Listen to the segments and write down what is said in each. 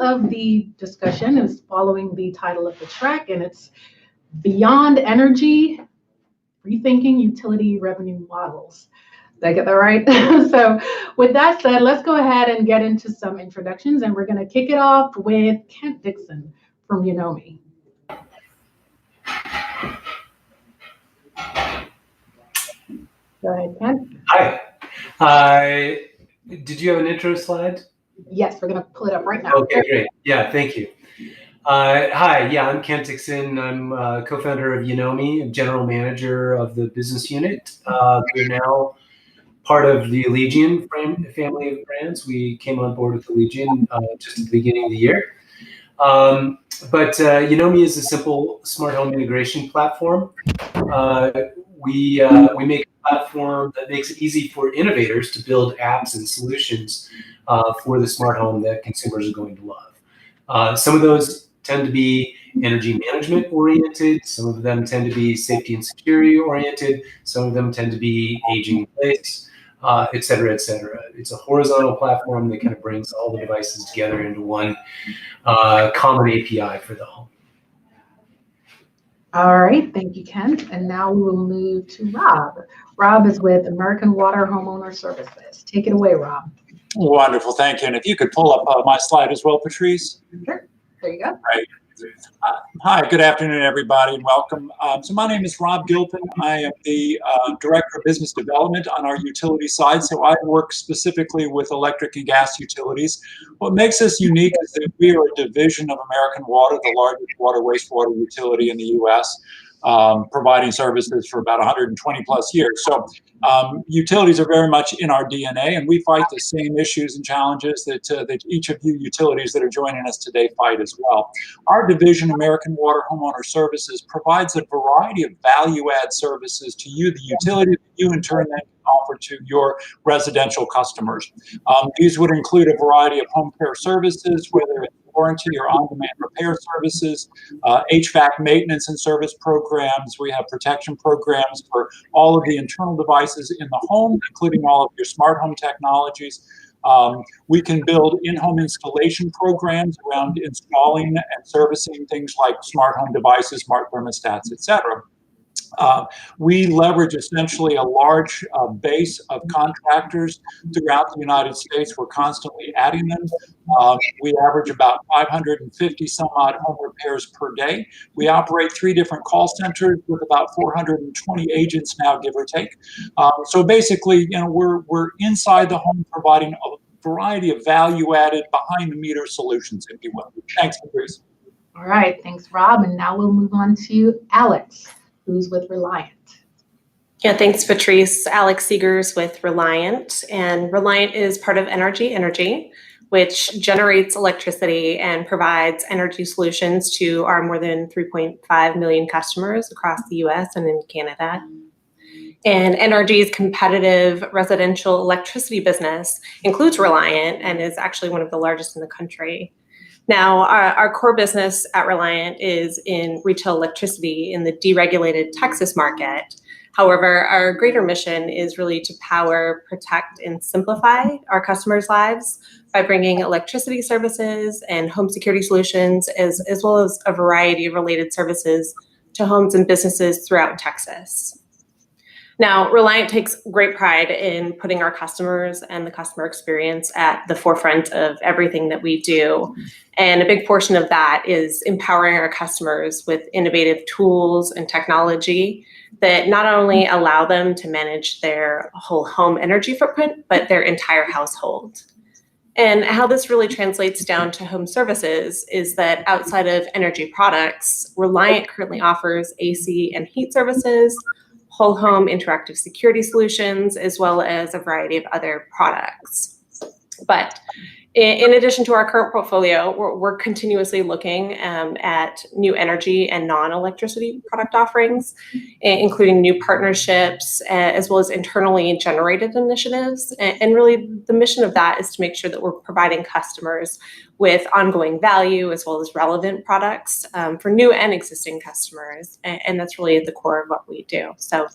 of the discussion is following the title of the track, and it's Beyond Energy, Rethinking Utility Revenue Models. Did I get that right? So with that said, let's go ahead and get into some introductions, and we're going to kick it off with Kent Dixon from Unomi. Go ahead, Kent. Hi. Did you have an intro slide? Yes, we're going to pull it up right now. Okay, great. Yeah, thank you. Hi, I'm Kent Dixon. I'm co-founder of Unomi, general manager of the business unit. We're now part of the Allegion family of brands. We came on board with Allegion just at the beginning of the year. But Unomi is a simple smart home integration platform. We make a platform that makes it easy for innovators to build apps and solutions for the smart home that consumers are going to love. Some of those tend to be energy management oriented. Some of them tend to be safety and security oriented. Some of them tend to be aging in place, et cetera, et cetera. It's a horizontal platform that kind of brings all the devices together into one common API for the home. All right, thank you, Kent. And now we will move to Rob. Rob is with American Water Homeowner Services. Take it away, Rob. Wonderful, thank you. And if you could pull up my slide as well, Patrice. Sure, there you go. Right. Hi, good afternoon, everybody, and welcome. So my name is Rob Gilpin. I am the Director of Business Development on our utility side, so I work specifically with electric and gas utilities. What makes us unique is that we are a division of American Water, the largest water wastewater utility in the U.S., providing services for about 120 plus years. So utilities are very much in our DNA, and we fight the same issues and challenges that each of you utilities that are joining us today fight as well. Our division, American Water Homeowner Services, provides a variety of value-add services to you, the utility, that you in turn then offer to your residential customers. These would include a variety of home care services, whether it's warranty or on-demand repair services, HVAC maintenance and service programs. We have protection programs for all of the internal devices in the home, including all of your smart home technologies. We can build in-home installation programs around installing and servicing things like smart home devices, smart thermostats, et cetera. We leverage essentially a large base of contractors throughout the United States. We're constantly adding them. We average about 550 some odd home repairs per day. We operate 3 different call centers with about 420 agents now, give or take. So basically, we're inside the home providing a variety of value-added behind-the-meter solutions, if you will. Thanks, Patrice. All right, thanks, Rob. And now we'll move on to Alex, who's with Reliant. Yeah, thanks, Patrice. Alex Seegers with Reliant. And Reliant is part of Energy, which generates electricity and provides energy solutions to our more than 3.5 million customers across the US and in Canada. And NRG's competitive residential electricity business includes Reliant and is actually one of the largest in the country. Now, our core business at Reliant is in retail electricity in the deregulated Texas market. However, our greater mission is really to power, protect, and simplify our customers' lives by bringing electricity services and home security solutions, as well as a variety of related services to homes and businesses throughout Texas. Now, Reliant takes great pride in putting our customers and the customer experience at the forefront of everything that we do. And a big portion of that is empowering our customers with innovative tools and technology that not only allow them to manage their whole home energy footprint, but their entire household. And how this really translates down to home services is that outside of energy products, Reliant currently offers AC and heat services, whole home interactive security solutions, as well as a variety of other products. But in addition to our current portfolio, we're continuously looking at new energy and non-electricity product offerings, including new partnerships, as well as internally generated initiatives. And really the mission of that is to make sure that we're providing customers with ongoing value as well as relevant products for new and existing customers. And that's really at the core of what we do. So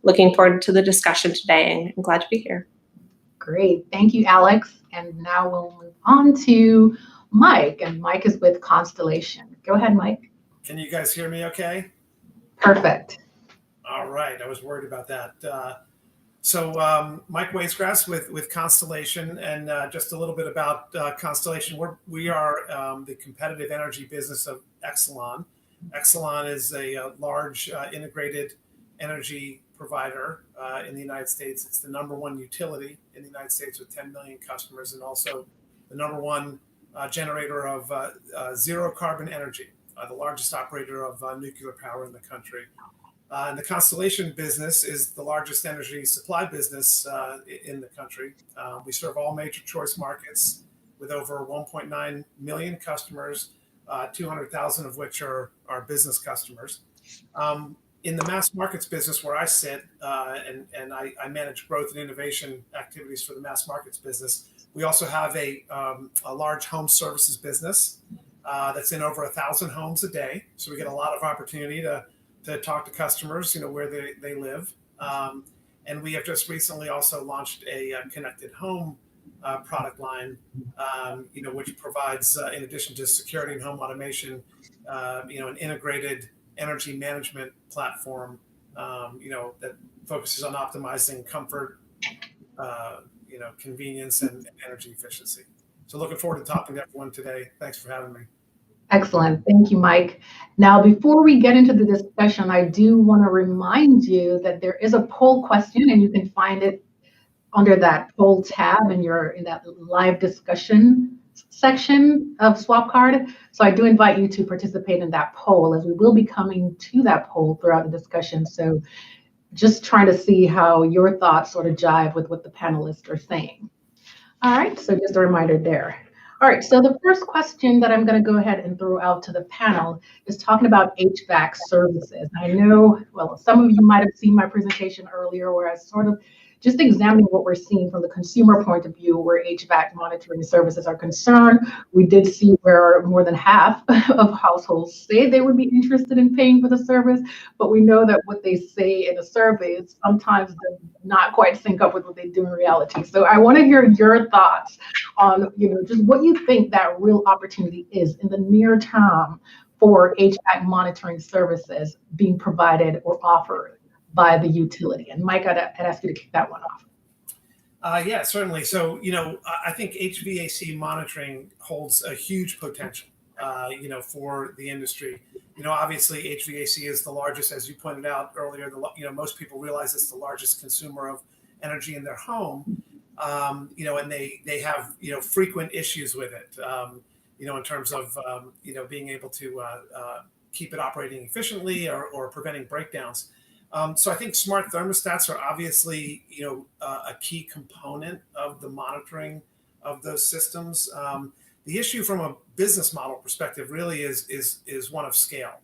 looking forward to the discussion today, and I'm glad to be here. Great, thank you, Alex. And now we'll move on to Mike, and Mike is with Constellation. Go ahead, Mike. Can you guys hear me okay? Perfect. All right, I was worried about that. Mike Waisgrass with Constellation, and just a little bit about Constellation. We are the competitive energy business of Exelon. Exelon is a large integrated energy provider in the United States. It's the number one utility in the United States with 10 million customers, and also the number one generator of zero carbon energy, the largest operator of nuclear power in the country. And the Constellation business is the largest energy supply business in the country. We serve all major choice markets with over 1.9 million customers, 200,000 of which are business customers. In the mass markets business where I sit, and I manage growth and innovation activities for the mass markets business, we also have a large home services business that's in over 1,000 homes a day. So we get a lot of opportunity to talk to customers, where they live. And we have just recently also launched a connected home product line, which provides, in addition to security and home automation, an integrated energy management platform, that focuses on optimizing comfort, convenience and energy efficiency. So looking forward to talking to everyone today. Thanks for having me. Excellent. Thank you, Mike. Now, before we get into the discussion, I do want to remind you that there is a poll question, and you can find it under that poll tab in that live discussion section of SwapCard. So I do invite you to participate in that poll, as we will be coming to that poll throughout the discussion. So just trying to see how your thoughts sort of jive with what the panelists are saying. All right, so just a reminder there. All right, so the first question that I'm going to go ahead and throw out to the panel is talking about HVAC services. I know, well, some of you might have seen my presentation earlier where I sort of just examining what we're seeing from the consumer point of view where HVAC monitoring services are concerned. We did see where more than half of households say they would be interested in paying for the service, but we know that what they say in a survey is sometimes not quite sync up with what they do in reality. So I want to hear your thoughts on, just what you think that real opportunity is in the near term for HVAC monitoring services being provided or offered by the utility. And Mike, I'd ask you to kick that one off. Yeah, certainly. So, I think HVAC monitoring holds a huge potential, for the industry. Obviously HVAC is the largest, as you pointed out earlier, most people realize it's the largest consumer of energy in their home, and they have, frequent issues with it, in terms of, being able to keep it operating efficiently or preventing breakdowns. So I think smart thermostats are obviously, a key component of the monitoring of those systems. The issue from a business model perspective really is one of scale.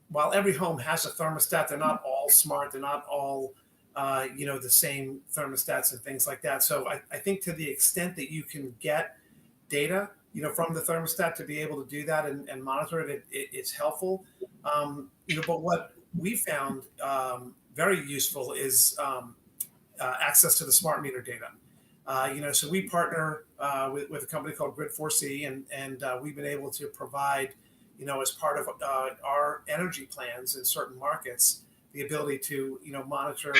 While every home has a thermostat, they're not all smart. They're not all, the same thermostats and things like that. So I think to the extent that you can get data, from the thermostat to be able to do that and monitor it, it's helpful. But what we found very useful is access to the smart meter data. So we partner with a company called Grid4C, and we've been able to provide, as part of our energy plans in certain markets, the ability to, monitor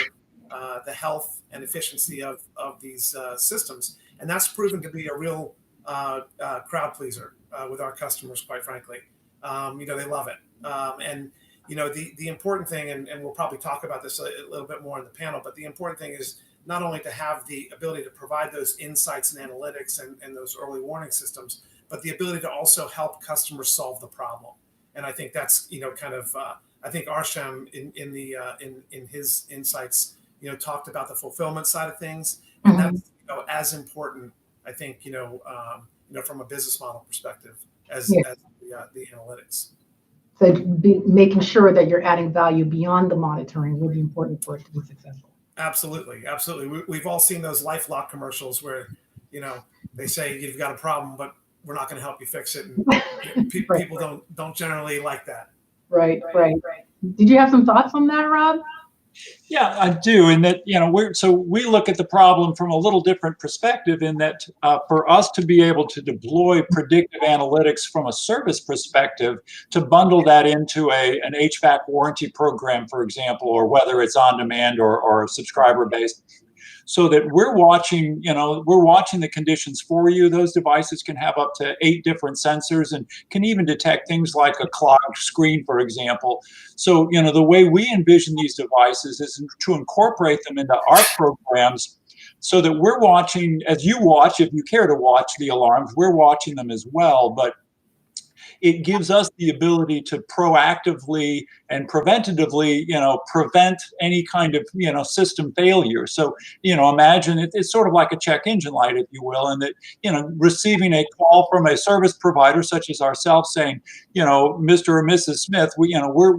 the health and efficiency of these systems. And that's proven to be a real crowd pleaser with our customers, quite frankly. They love it. And the important thing, and we'll probably talk about this a little bit more in the panel, but the important thing is not only to have the ability to provide those insights and analytics and those early warning systems, but the ability to also help customers solve the problem. And I think that's, I think Arsham in his insights, talked about the fulfillment side of things. And that's, as important, I think, from a business model perspective as the analytics. So making sure that you're adding value beyond the monitoring will be important for it to be successful. Absolutely. We've all seen those LifeLock commercials where, they say you've got a problem, but we're not going to help you fix it. And people don't generally like that. Right. Did you have some thoughts on that, Rob? Yeah, I do. In that, we look at the problem from a little different perspective in that for us to be able to deploy predictive analytics from a service perspective, to bundle that into an HVAC warranty program, for example, or whether it's on demand or subscriber based, so that we're watching the conditions for you. Those devices can have up to 8 different sensors and can even detect things like a clogged screen, for example. So, the way we envision these devices is to incorporate them into our programs so that we're watching, as you watch, if you care to watch the alarms, we're watching them as well. But it gives us the ability to proactively and preventatively, prevent any kind of, system failure. So, imagine it's sort of like a check engine light, if you will, and that, receiving a call from a service provider such as ourselves saying, Mr. or Mrs. Smith, we're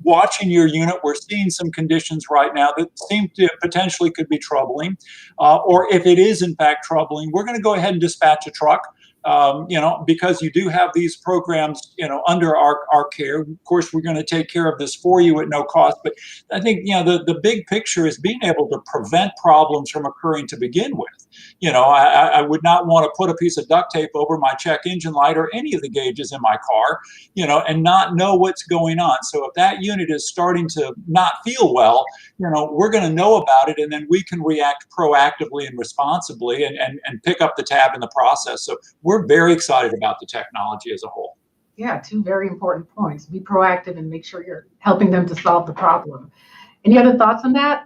watching your unit. We're seeing some conditions right now that seem to potentially could be troubling. Or if it is in fact troubling, we're going to go ahead and dispatch a truck. Because you do have these programs, under our care. Of course, we're going to take care of this for you at no cost. But I think, the big picture is being able to prevent problems from occurring to begin with. I would not want to put a piece of duct tape over my check engine light or any of the gauges in my car, and not know what's going on. So if that unit is starting to not feel well, we're going to know about it, and then we can react proactively and responsibly and pick up the tab in the process. So we're very excited about the technology as a whole. Yeah, 2 very important points. Be proactive and make sure you're helping them to solve the problem. Any other thoughts on that?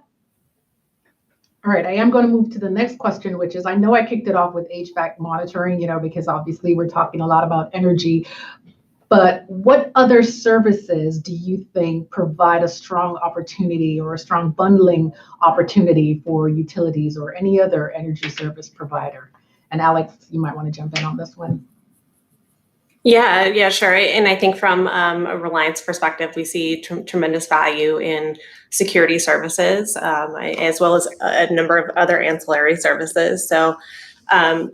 All right, I am going to move to the next question, which is, I know I kicked it off with HVAC monitoring, because obviously we're talking a lot about energy, but what other services do you think provide a strong opportunity or a strong bundling opportunity for utilities or any other energy service provider? And Alex, you might want to jump in on this one. Yeah, sure. And I think from a Reliance perspective, we see tremendous value in security services, as well as a number of other ancillary services. So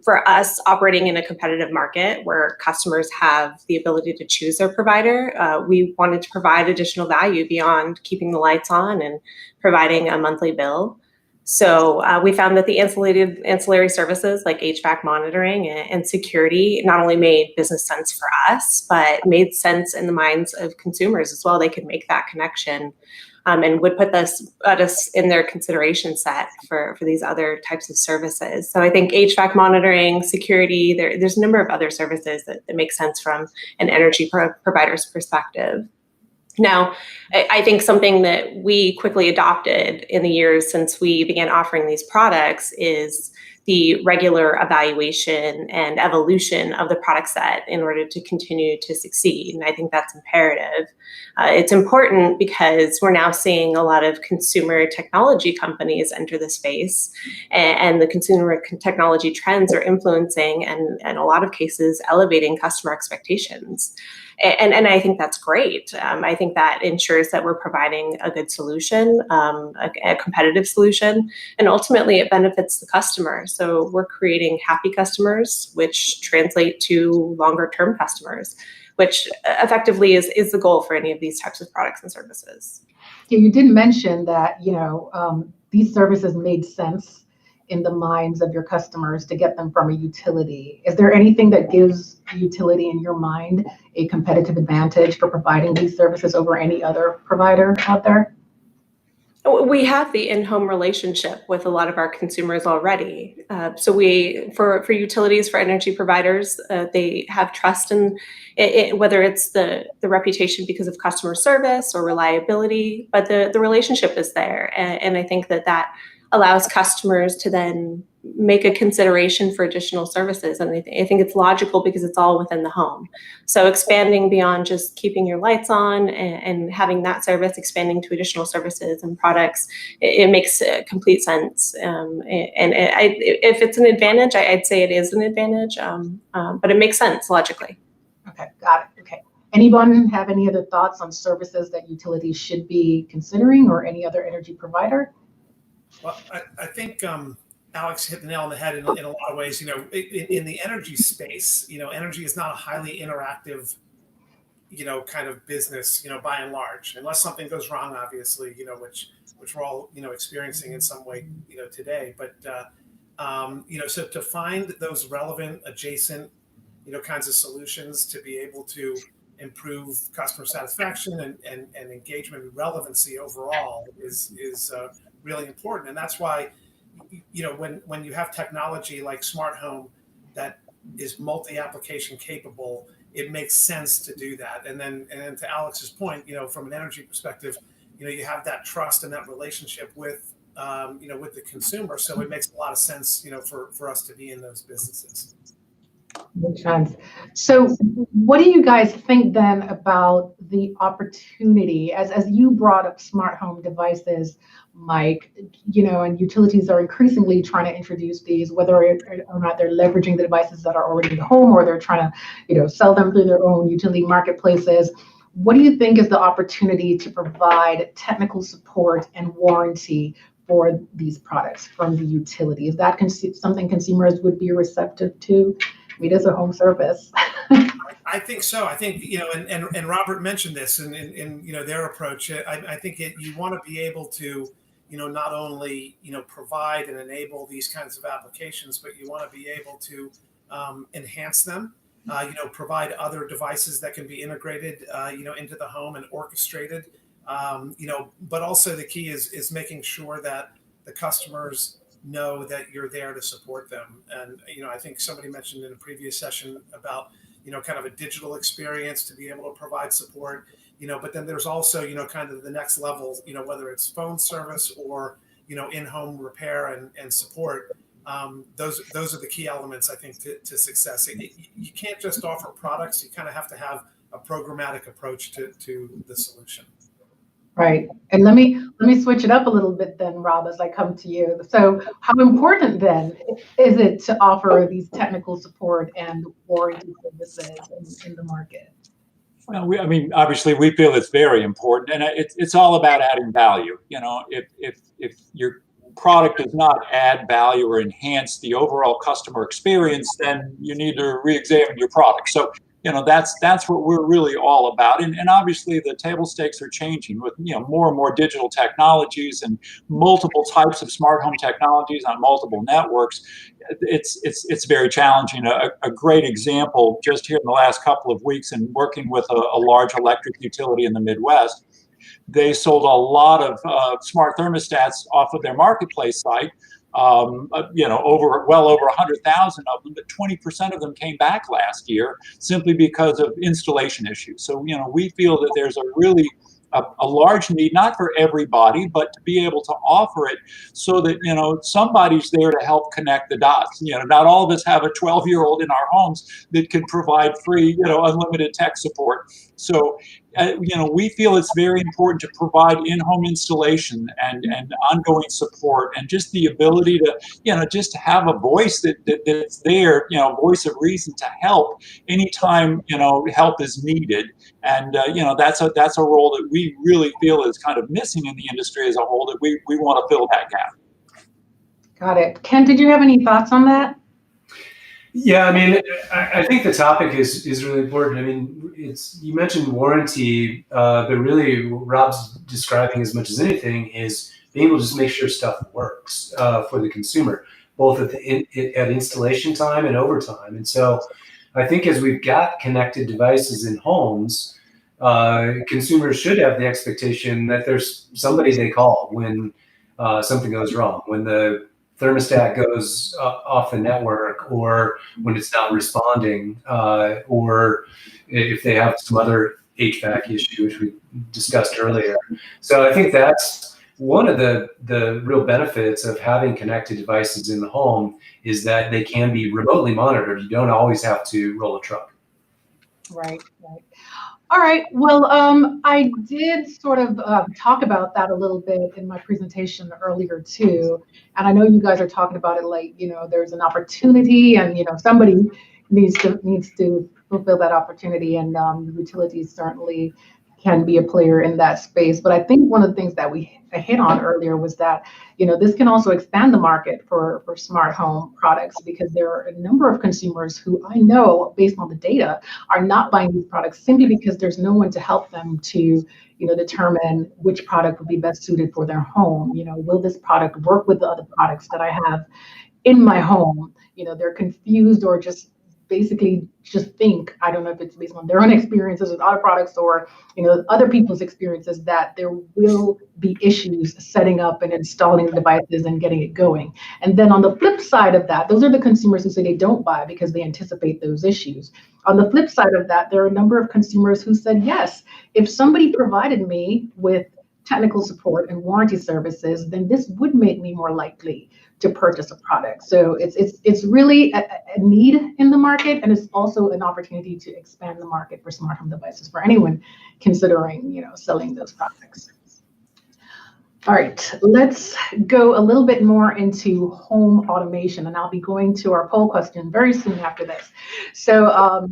for us, operating in a competitive market where customers have the ability to choose their provider, we wanted to provide additional value beyond keeping the lights on and providing a monthly bill. So we found that the ancillary services like HVAC monitoring and security not only made business sense for us, but made sense in the minds of consumers as well. They could make that connection and would put us in their consideration set for these other types of services. So I think HVAC monitoring, security, there's a number of other services that make sense from an energy provider's perspective. Now, I think something that we quickly adopted in the years since we began offering these products is the regular evaluation and evolution of the product set in order to continue to succeed. And I think that's imperative. It's important because we're now seeing a lot of consumer technology companies enter the space, and the consumer technology trends are influencing and in a lot of cases elevating customer expectations. And I think that's great. I think that ensures that we're providing a good solution, a competitive solution, and ultimately it benefits the customer. So we're creating happy customers, which translate to longer term customers, which effectively is the goal for any of these types of products and services. Yeah, you did mention that, these services made sense in the minds of your customers to get them from a utility. Is there anything that gives a utility in your mind a competitive advantage for providing these services over any other provider out there? We have the in-home relationship with a lot of our consumers already. So for utilities, for energy providers, they have trust in it, whether it's the reputation because of customer service or reliability, but the relationship is there. And I think that allows customers to then make a consideration for additional services. And I think it's logical because it's all within the home. So expanding beyond just keeping your lights on and having that service, expanding to additional services and products, it makes complete sense. If it's an advantage, I'd say it is an advantage, but it makes sense logically. Okay, got it. Okay. Anyone have any other thoughts on services that utilities should be considering or any other energy provider? Well, I think Alex hit the nail on the head in a lot of ways. In the energy space, energy is not a highly interactive, kind of business, by and large, unless something goes wrong, obviously, which we're all, experiencing in some way, today. But, so to find those relevant, adjacent, kinds of solutions to be able to improve customer satisfaction and engagement and relevancy overall is really important. And that's why, when you have technology like smart home that is multi-application capable, it makes sense to do that. And then to Alex's point, from an energy perspective, you have that trust and that relationship with, with the consumer. So it makes a lot of sense, for us to be in those businesses. Makes sense. So what do you guys think then about the opportunity as you brought up smart home devices, Mike, and utilities are increasingly trying to introduce these, whether or not they're leveraging the devices that are already in the home or they're trying to, sell them through their own utility marketplaces. What do you think is the opportunity to provide technical support and warranty for these products from the utility? Is that something consumers would be receptive to? I mean, as a home service. I think so. I think, and Robert mentioned this in their approach. I think you want to be able to, not only, provide and enable these kinds of applications, but you want to be able to enhance them, provide other devices that can be integrated, into the home and orchestrated, but also the key is making sure that the customers know that you're there to support them. And, I think somebody mentioned in a previous session about, kind of a digital experience to be able to provide support, but then there's also, kind of the next level, whether it's phone service or, in-home repair and support. Those are the key elements, I think, to success. You can't just offer products. You kind of have to have a programmatic approach to the solution. Right. And let me switch it up a little bit then, Rob, as I come to you. So how important then is it to offer these technical support and warranty services in the market? Well, obviously we feel it's very important, and it's all about adding value. If your product does not add value or enhance the overall customer experience, then you need to re-examine your product. So that's what we're really all about. And obviously the table stakes are changing with, more and more digital technologies and multiple types of smart home technologies on multiple networks. It's very challenging. A great example just here in the last couple of weeks and working with a large electric utility in the Midwest, they sold a lot of smart thermostats off of their marketplace site. Well over 100,000 of them, but 20% of them came back last year simply because of installation issues. So, we feel that there's a really a large need, not for everybody, but to be able to offer it so that, somebody's there to help connect the dots. Not all of us have a 12-year-old in our homes that can provide free, unlimited tech support. So, we feel it's very important to provide in-home installation and ongoing support and just the ability to, just to have a voice that's there, voice of reason to help anytime, help is needed. And, that's a role that we really feel is kind of missing in the industry as a whole, that we want to fill that gap. Got it. Ken, did you have any thoughts on that? Yeah, I think the topic is really important. You mentioned warranty, but really what Rob's describing as much as anything is being able to just make sure stuff works for the consumer, both at installation time and over time. And so I think as we've got connected devices in homes, consumers should have the expectation that there's somebody they call when something goes wrong, when the thermostat goes off the network, or when it's not responding, or if they have some other HVAC issue, which we discussed earlier. So I think that's one of the real benefits of having connected devices in the home, is that they can be remotely monitored. You don't always have to roll a truck. Right. All right. Well, I did sort of talk about that a little bit in my presentation earlier too. And I know you guys are talking about it like, there's an opportunity and, somebody needs to fulfill that opportunity. And the utilities certainly can be a player in that space. But I think one of the things that we hit on earlier was that, this can also expand the market for smart home products, because there are a number of consumers who I know, based on the data, are not buying these products simply because there's no one to help them to, determine which product would be best suited for their home. Will this product work with the other products that I have in my home? They're confused, or just basically just think, I don't know if it's based on their own experiences with other products, or other people's experiences, that there will be issues setting up and installing the devices and getting it going. And then on the flip side of that, those are the consumers who say they don't buy because they anticipate those issues. On the flip side of that, there are a number of consumers who said, yes, if somebody provided me with technical support and warranty services, then this would make me more likely to purchase a product. So it's really a need in the market, and it's also an opportunity to expand the market for smart home devices for anyone considering, selling those products. All right, let's go a little bit more into home automation, and I'll be going to our poll question very soon after this. So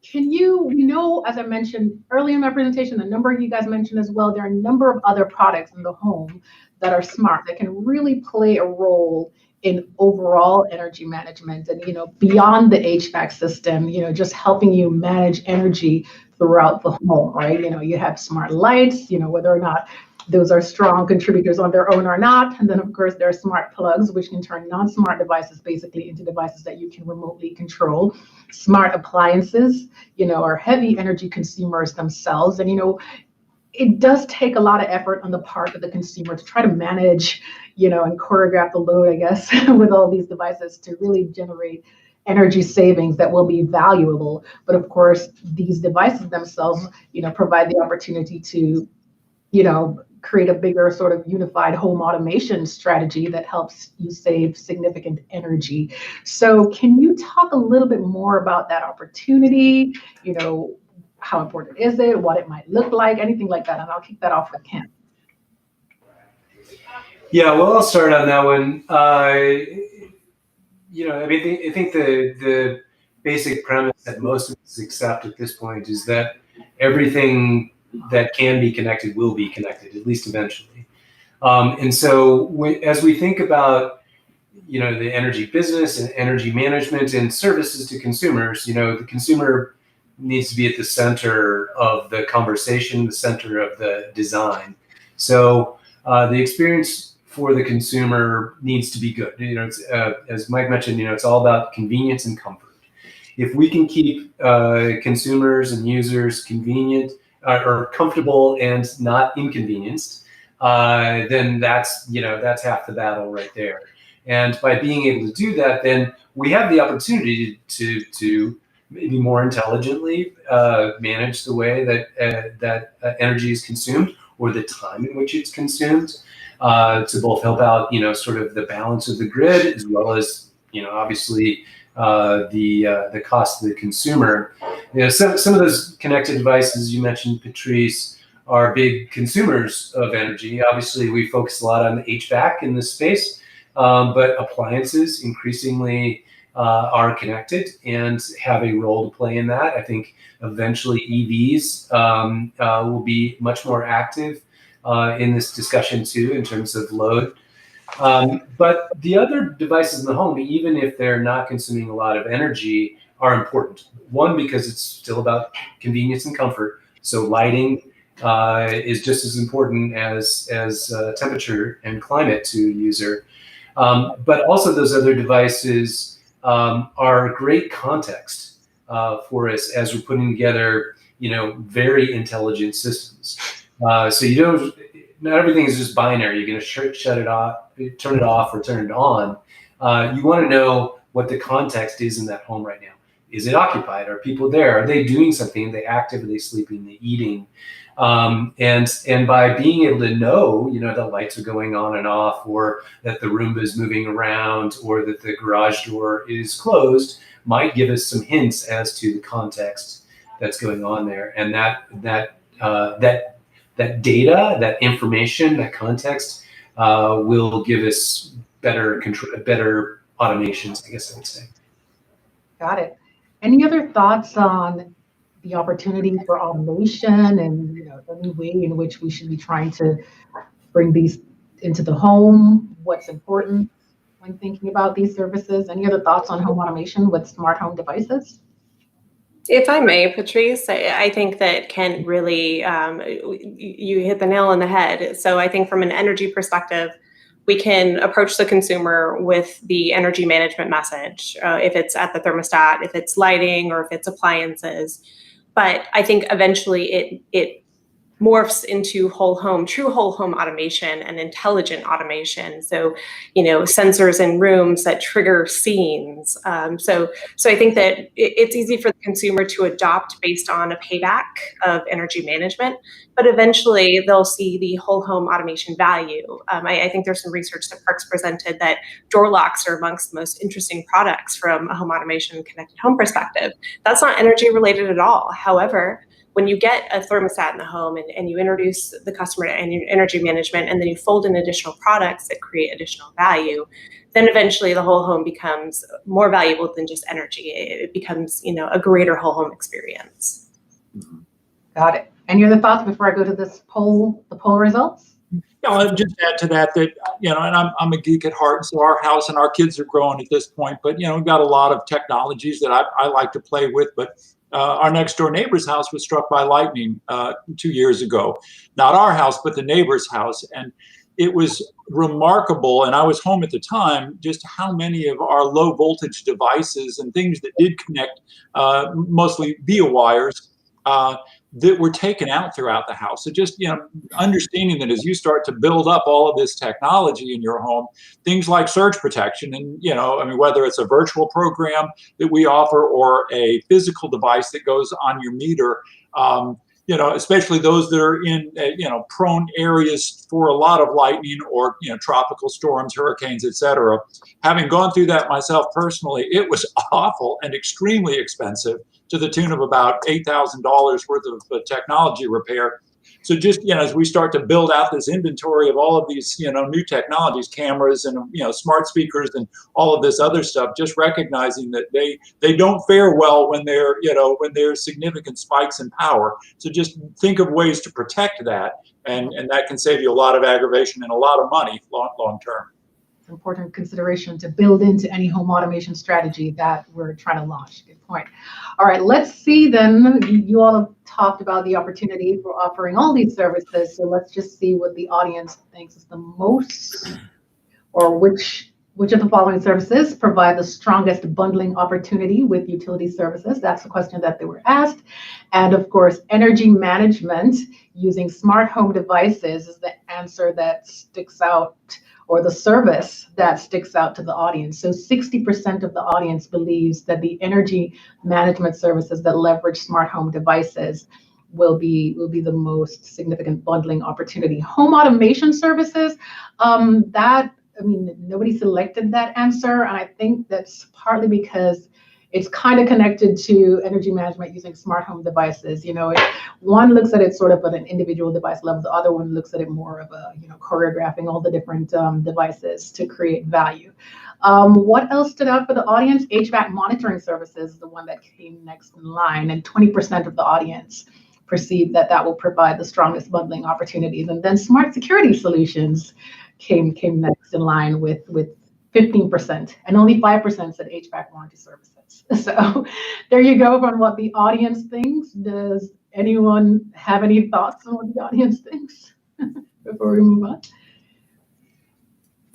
can you, as I mentioned earlier in my presentation, a number of you guys mentioned as well, there are a number of other products in the home that are smart, that can really play a role in overall energy management, and beyond the HVAC system, just helping you manage energy throughout the home, right? You have smart lights, whether or not those are strong contributors on their own or not. And then of course there are smart plugs, which can turn non-smart devices basically into devices that you can remotely control. Smart appliances, are heavy energy consumers themselves. And it does take a lot of effort on the part of the consumer to try to manage, and choreograph the load, I guess, with all these devices to really generate energy savings that will be valuable. But of course, these devices themselves, provide the opportunity to, create a bigger sort of unified home automation strategy that helps you save significant energy. So can you talk a little bit more about that opportunity? How important is it? What it might look like? Anything like that? And I'll kick that off with Ken. Yeah, well, I'll start on that one. I think the basic premise that most of us accept at this point is that everything that can be connected will be connected, at least eventually. And so as we think about, the energy business and energy management and services to consumers, the consumer needs to be at the center of the conversation, the center of the design. So the experience for the consumer needs to be good. It's, as Mike mentioned, it's all about convenience and comfort. If we can keep consumers and users convenient or comfortable and not inconvenienced, then that's half the battle right there. And by being able to do that, then we have the opportunity to maybe more intelligently manage the way that energy is consumed, or the time in which it's consumed, to both help out, sort of the balance of the grid, as well as, obviously the cost to the consumer. Some of those connected devices you mentioned, Patrice, are big consumers of energy. Obviously, we focus a lot on the HVAC in this space, but appliances increasingly are connected and have a role to play in that. I think eventually EVs will be much more active in this discussion too, in terms of load. But the other devices in the home, even if they're not consuming a lot of energy, are important. One, because it's still about convenience and comfort. So lighting is just as important as temperature and climate to a user. But also those other devices are great context for us as we're putting together, very intelligent systems. So not everything is just binary. You're going to shut it off, turn it off, or turn it on. You want to know what the context is in that home right now. Is it occupied? Are people there? Are they doing something? Are they active? Are they sleeping? Are they eating? And by being able to know, the lights are going on and off, or that the Roomba is moving around, or that the garage door is closed, might give us some hints as to the context that's going on there. And that data, that information, that context will give us better automations, I guess I would say. Got it. Any other thoughts on the opportunity for automation and the new way in which we should be trying to bring these into the home, what's important when thinking about these services. Any other thoughts on home automation with smart home devices? If I may, Patrice, I think that Kent really, you hit the nail on the head. So I think from an energy perspective, we can approach the consumer with the energy management message, if it's at the thermostat, if it's lighting, or if it's appliances. But I think eventually it morphs into true whole home automation and intelligent automation. So, sensors in rooms that trigger scenes. So I think that it's easy for the consumer to adopt based on a payback of energy management, but eventually they'll see the whole home automation value. I think there's some research that Parks presented that door locks are amongst the most interesting products from a home automation and connected home perspective. That's not energy related at all. However, when you get a thermostat in the home and you introduce the customer to energy management, and then you fold in additional products that create additional value, then eventually the whole home becomes more valuable than just energy. It becomes, a greater whole home experience. Got it. Any other thoughts before I go to the poll results? I'll just add to that, and I'm a geek at heart, so our house and our kids are grown at this point, but, we've got a lot of technologies that I like to play with, but our next door neighbor's house was struck by lightning 2 years ago. Not our house, but the neighbor's house. And it was remarkable, and I was home at the time, just how many of our low voltage devices and things that did connect, mostly via wires, that were taken out throughout the house. So just, understanding that as you start to build up all of this technology in your home, things like surge protection and, whether it's a virtual program that we offer or a physical device that goes on your meter, especially those that are in, prone areas for a lot of lightning or, tropical storms, hurricanes, etc. Having gone through that myself personally, it was awful and extremely expensive, to the tune of about $8,000 worth of technology repair. So just, as we start to build out this inventory of all of these, new technologies, cameras and, smart speakers and all of this other stuff, just recognizing that they don't fare well when when there's significant spikes in power. So just think of ways to protect that. And that can save you a lot of aggravation and a lot of money long term. Important consideration to build into any home automation strategy that we're trying to launch. Good point. All right, let's see then. You all have talked about the opportunity for offering all these services. So let's just see what the audience thinks is the most, or which of the following services provide the strongest bundling opportunity with utility services. That's the question that they were asked. And of course, energy management using smart home devices is the answer that sticks out, or the service that sticks out to the audience. So 60% of the audience believes that the energy management services that leverage smart home devices will be the most significant bundling opportunity. Home automation services, nobody selected that answer, and I think that's partly because it's kind of connected to energy management using smart home devices. One looks at it sort of at an individual device level. The other one looks at it more of a, choreographing all the different devices to create value. What else stood out for the audience? HVAC monitoring services is the one that came next in line, and 20% of the audience perceived that will provide the strongest bundling opportunities. And then smart security solutions came next in line with 15%, and only 5% said HVAC warranty services. So there you go on what the audience thinks. Does anyone have any thoughts on what the audience thinks before we move on?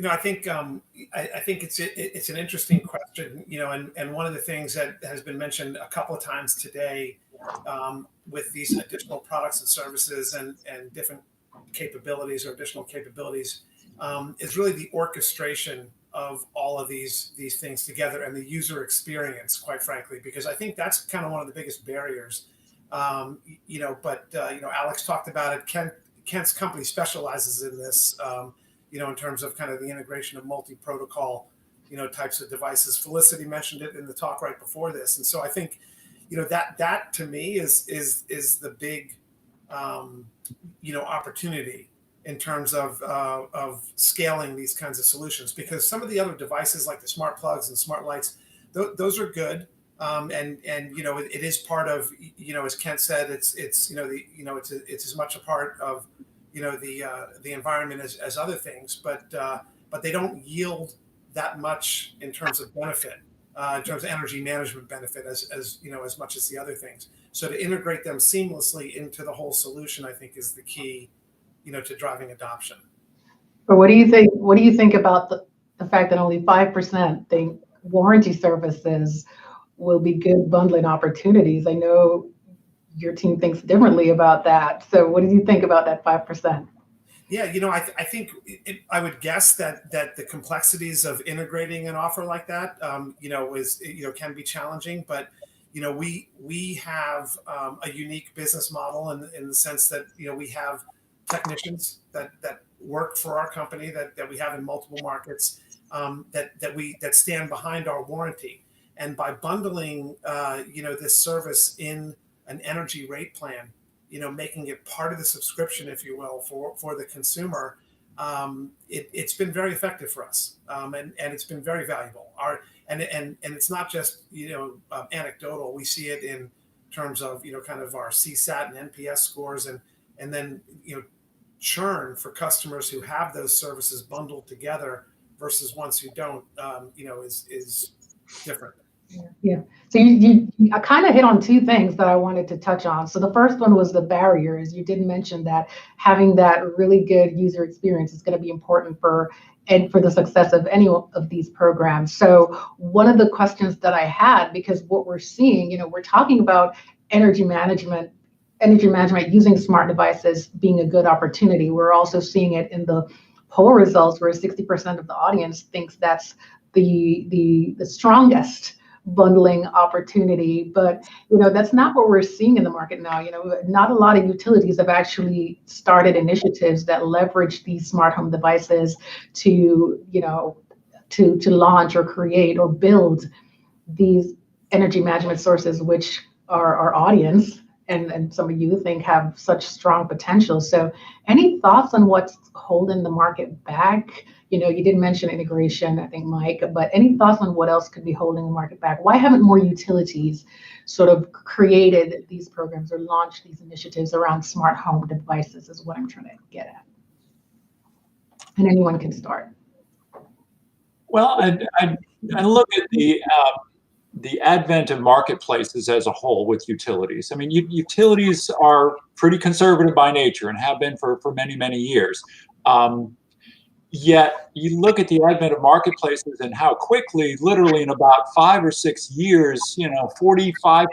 I think it's an interesting question, and one of the things that has been mentioned a couple of times today with these additional products and services and different capabilities or additional capabilities is really the orchestration of all of these things together and the user experience, quite frankly, because I think that's kind of one of the biggest barriers. Alex talked about it. Kent's company specializes in this, in terms of kind of the integration of multi-protocol, types of devices. Felicity mentioned it in the talk right before this, and so I think, that to me is the big, opportunity in terms of scaling these kinds of solutions, because some of the other devices like the smart plugs and smart lights, those are good. And it is part of, as Kent said, it's as much a part of the environment as other things, but they don't yield that much in terms of benefit, in terms of energy management benefit as much as the other things. So to integrate them seamlessly into the whole solution, I think, is the key, to driving adoption. But what do you think? What do you think about the fact that only 5% think warranty services will be good bundling opportunities? I know your team thinks differently about that. So what do you think about that 5%? Yeah, I think I would guess that the complexities of integrating an offer like that, can be challenging. But we have a unique business model in the sense that we have technicians that work for our company that we have in multiple markets, that stand behind our warranty. And by bundling this service in an energy rate plan, making it part of the subscription, if you will, for the consumer, it's been very effective for us, and it's been very valuable. And it's not just anecdotal. We see it in terms of kind of our CSAT and NPS scores, and then churn for customers who have those services bundled together versus ones who don't, is different. Yeah. So you I kind of hit on two things that I wanted to touch on. So the first one was the barriers. You did mention that having that really good user experience is going to be important for the success of any of these programs. So one of the questions that I had, because what we're seeing, we're talking about energy management using smart devices being a good opportunity. We're also seeing it in the poll results where 60% of the audience thinks that's the strongest bundling opportunity. But that's not what we're seeing in the market now. Not a lot of utilities have actually started initiatives that leverage these smart home devices to launch or create or build these energy management sources, which our audience and some of you think have such strong potential. So any thoughts on what's holding the market back? You did mention integration, I think, Mike, but any thoughts on what else could be holding the market back? Why haven't more utilities sort of created these programs or launched these initiatives around smart home devices is what I'm trying to get at. And anyone can start. Well, I look at the advent of marketplaces as a whole with utilities. I mean, utilities are pretty conservative by nature and have been for many, many years. Yet you look at the advent of marketplaces and how quickly, literally in about 5 or 6 years, 45%,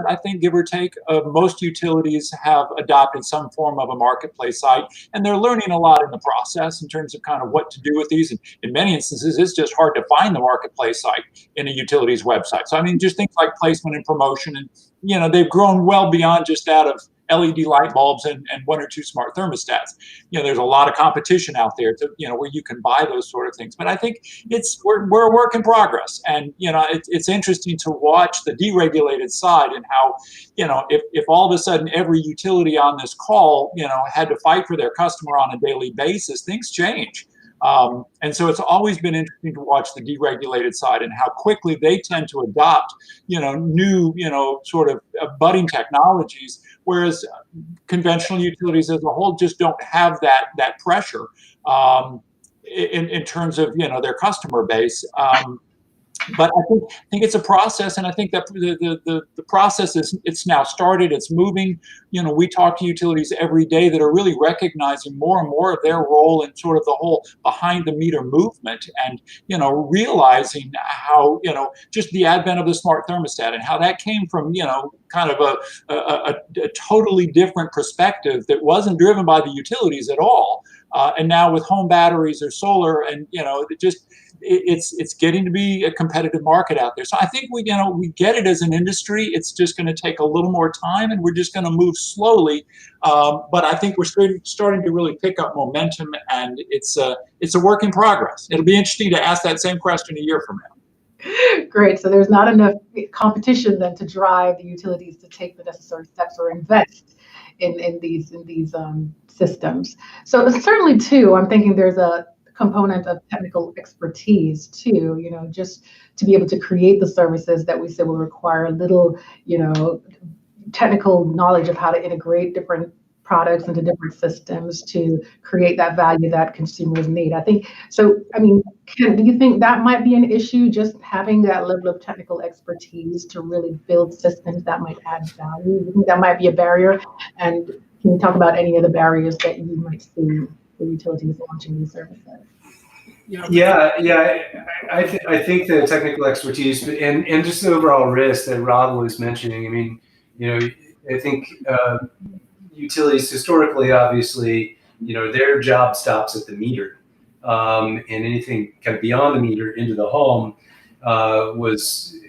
I think, give or take, of most utilities have adopted some form of a marketplace site. And they're learning a lot in the process in terms of kind of what to do with these. And in many instances, it's just hard to find the marketplace site in a utility's website. So, I mean, just things like placement and promotion. And, they've grown well beyond just that of LED light bulbs and 1 or 2 smart thermostats. There's a lot of competition out there to, where you can buy those sort of things. But I think we're a work in progress. And, it's interesting to watch the deregulated side and how, if all of a sudden every utility on this call, had to fight for their customer on a daily basis, things change. And so it's always been interesting to watch the deregulated side and how quickly they tend to adopt, new, sort of budding technologies, whereas conventional utilities as a whole just don't have that pressure in terms of, their customer base. But I think it's a process, and I think that the process it's now started. It's moving. We talk to utilities every day that are really recognizing more and more of their role in sort of the whole behind the meter movement, and realizing how just the advent of the smart thermostat and how that came from kind of a totally different perspective that wasn't driven by the utilities at all, and now with home batteries or solar, and it's getting to be a competitive market out there. So I think we get it as an industry. It's just going to take a little more time, and we're just going to move slowly. But I think we're starting to really pick up momentum, and it's a work in progress. It'll be interesting to ask that same question a year from now. Great. So there's not enough competition then to drive the utilities to take the necessary steps or invest in these systems. So certainly too, I'm thinking there's a component of technical expertise too, just to be able to create the services that we said will require a little, technical knowledge of how to integrate different products into different systems to create that value that consumers need. I think so. I mean, do you think that might be an issue, just having that level of technical expertise to really build systems that might add value? You think that might be a barrier? And can you talk about any of the barriers that you might see for utilities launching these services? I think the technical expertise and just the overall risk that Rob was mentioning. I mean, I think utilities historically, obviously, their job stops at the meter, and anything kind of beyond the meter into the home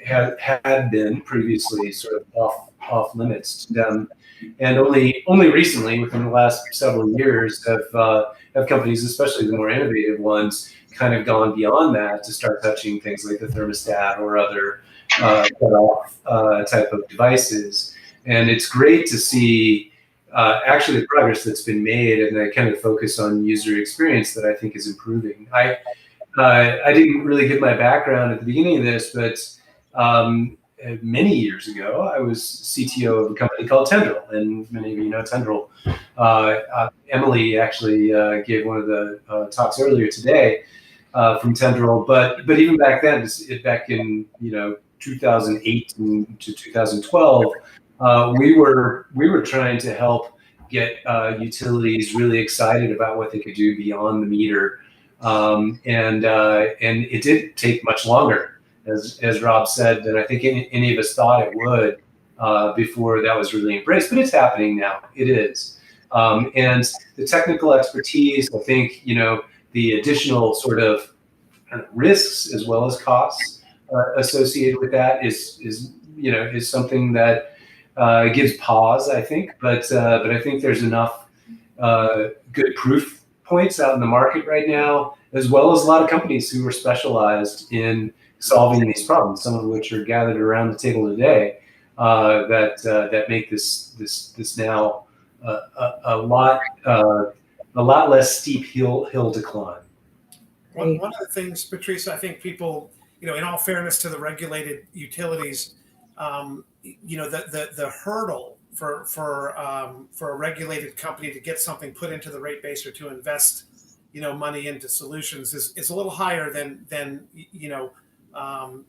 had been previously sort of off limits to them, and only recently, within the last several years, have companies, especially the more innovative ones, kind of gone beyond that to start touching things like the thermostat or other cut-off type of devices. And it's great to see actually the progress that's been made, and that kind of focus on user experience that I think is improving. I didn't really give my background at the beginning of this, but many years ago, I was CTO of a company called Tendril, and many of you know Tendril. Emily actually gave one of the talks earlier today from Tendril, but even back then, back in 2008 to 2012, we were trying to help get utilities really excited about what they could do beyond the meter, and it did take much longer, as Rob said, than I think any of us thought it would before that was really embraced. But it's happening now. It is, and the technical expertise, I think, the additional sort of risks as well as costs associated with that is something that gives pause, I think. But I think there's enough good proof points out in the market right now, as well as a lot of companies who are specialized in solving these problems, some of which are gathered around the table today, that make this now a lot less steep hill to climb. One of the things, Patrice, I think people, in all fairness to the regulated utilities, the hurdle for a regulated company to get something put into the rate base or to invest, money into solutions is a little higher than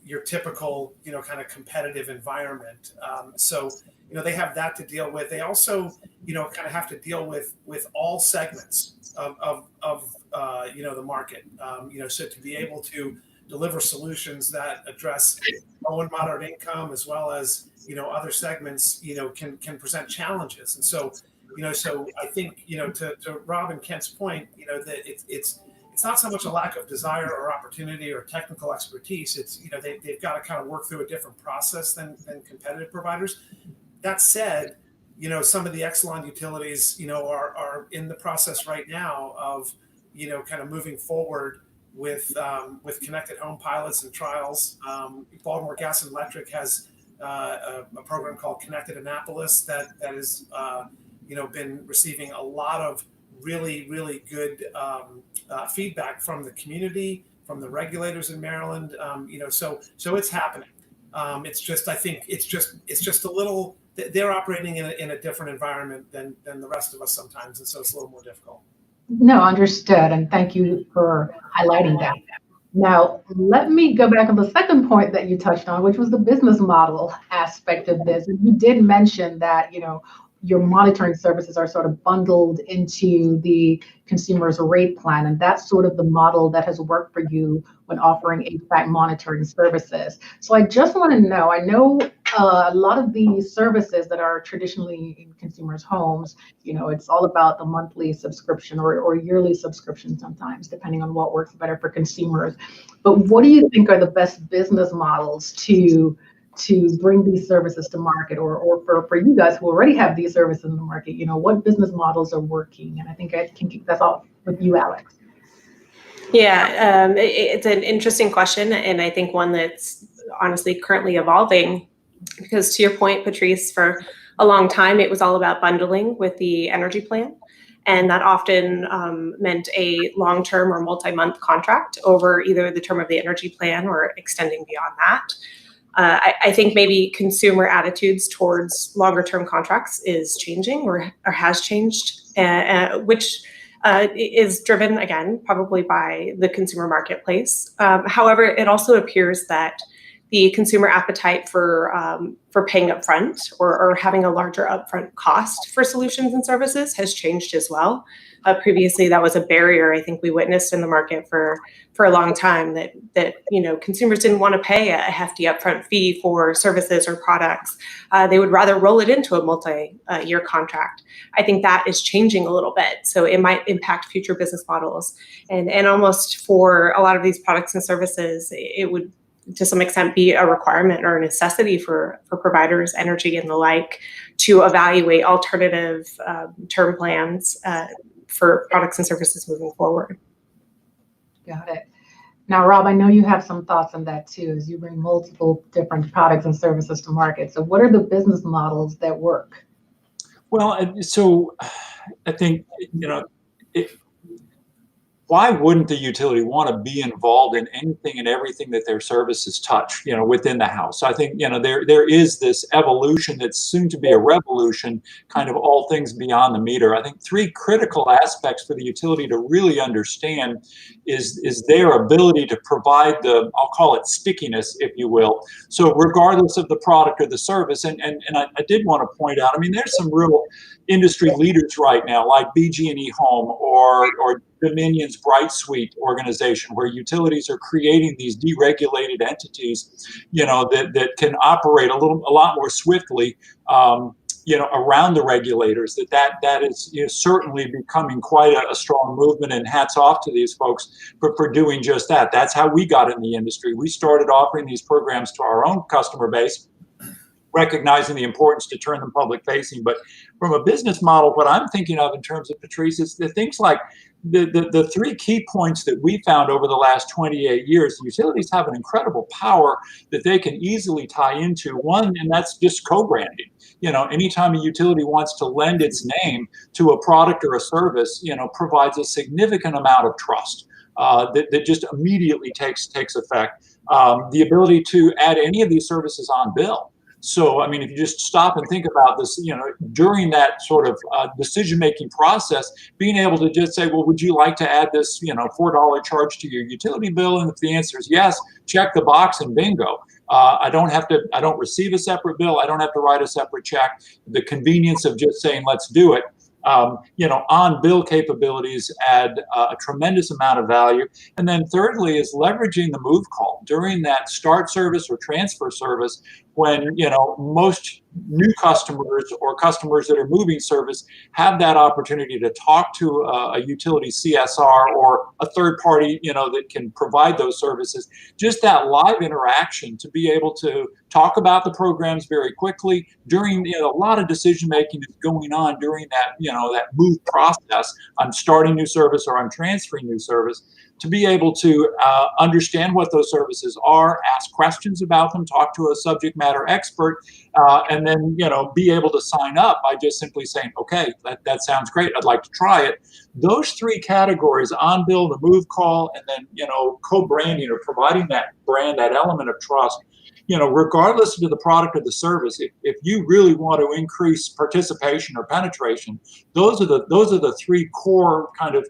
your typical, kind of competitive environment. So they have that to deal with. They also, kind of have to deal with all segments of the market. So to be able to deliver solutions that address low and moderate income, as well as other segments, can present challenges. And so so I think to Rob and Kent's point, that it's not so much a lack of desire or opportunity or technical expertise. It's they've got to kind of work through a different process than competitive providers. That said, some of the Exelon utilities are in the process right now of kind of moving forward with connected home pilots and trials. Baltimore Gas and Electric has a program called Connected Annapolis that is been receiving a lot of really, really good feedback from the community, from the regulators in Maryland. So it's happening. It's just, I think it's just a little, they're operating in a different environment than the rest of us sometimes, and so it's a little more difficult. No, understood, and thank you for highlighting that. Now, let me go back on the second point that you touched on, which was the business model aspect of this. And you did mention that, your monitoring services are sort of bundled into the consumer's rate plan, and that's sort of the model that has worked for you when offering Hvac monitoring services. So I just want to know, I know a lot of the services that are traditionally in consumers' homes, it's all about the monthly subscription or yearly subscription sometimes, depending on what works better for consumers. But what do you think are the best business models to bring these services to market, or for you guys who already have these services in the market, what business models are working? And I think I can kick that off with you, Alex. Yeah, it's an interesting question, and I think one that's honestly currently evolving, because to your point, Patrice, for a long time, it was all about bundling with the energy plan. And that often meant a long-term or multi-month contract over either the term of the energy plan or extending beyond that. I think maybe consumer attitudes towards longer-term contracts is changing or has changed, which is driven, again, probably by the consumer marketplace. However, it also appears that the consumer appetite for paying upfront or having a larger upfront cost for solutions and services has changed as well. Previously, that was a barrier I think we witnessed in the market for a long time, that consumers didn't want to pay a hefty upfront fee for services or products. They would rather roll it into a multi-year contract. I think that is changing a little bit, so it might impact future business models, and almost for a lot of these products and services, it would to some extent be a requirement or a necessity for providers, energy and the like, to evaluate alternative term plans for products and services moving forward. Got it. Now, Rob, I know you have some thoughts on that too, as you bring multiple different products and services to market. So what are the business models that work? Well, so I think, why wouldn't the utility want to be involved in anything and everything that their services touch, within the house? So I think, there is this evolution that's soon to be a revolution, kind of all things beyond the meter. I think three critical aspects for the utility to really understand is their ability to provide I'll call it stickiness, if you will. So regardless of the product or the service, and I did want to point out, there's some real industry leaders right now, like BG&E Home or Dominion's Bright Suite organization, where utilities are creating these deregulated entities, that can operate a lot more swiftly, around the regulators. That is certainly becoming quite a strong movement, and hats off to these folks for doing just that. That's how we got in the industry. We started offering these programs to our own customer base, recognizing the importance to turn them public facing. But from a business model, what I'm thinking of in terms of, Patrice, is the things like the three key points that we found over the last 28 years. Utilities have an incredible power that they can easily tie into. One, and that's just co-branding. Anytime a utility wants to lend its name to a product or a service, provides a significant amount of trust that just immediately takes effect. The ability to add any of these services on bill. So, if you just stop and think about this, during that sort of decision-making process, being able to just say, well, would you like to add this, $4 charge to your utility bill? And if the answer is yes, check the box and bingo. I don't receive a separate bill. I don't have to write a separate check. The convenience of just saying, let's do it. On-bill capabilities add a tremendous amount of value. And then thirdly is leveraging the move call during that start service or transfer service, when most new customers or customers that are moving service have that opportunity to talk to a utility CSR or a third party that can provide those services. Just that live interaction to be able to talk about the programs very quickly during a lot of decision making is going on during that that move process. I'm starting new service or I'm transferring new service. To be able to understand what those services are, ask questions about them, talk to a subject matter expert, and then be able to sign up by just simply saying, okay, that sounds great, I'd like to try it. Those three categories, on bill, the move call, and then co-branding or providing that brand, that element of trust. Regardless of the product or the service, if you really want to increase participation or penetration, those are the three core kind of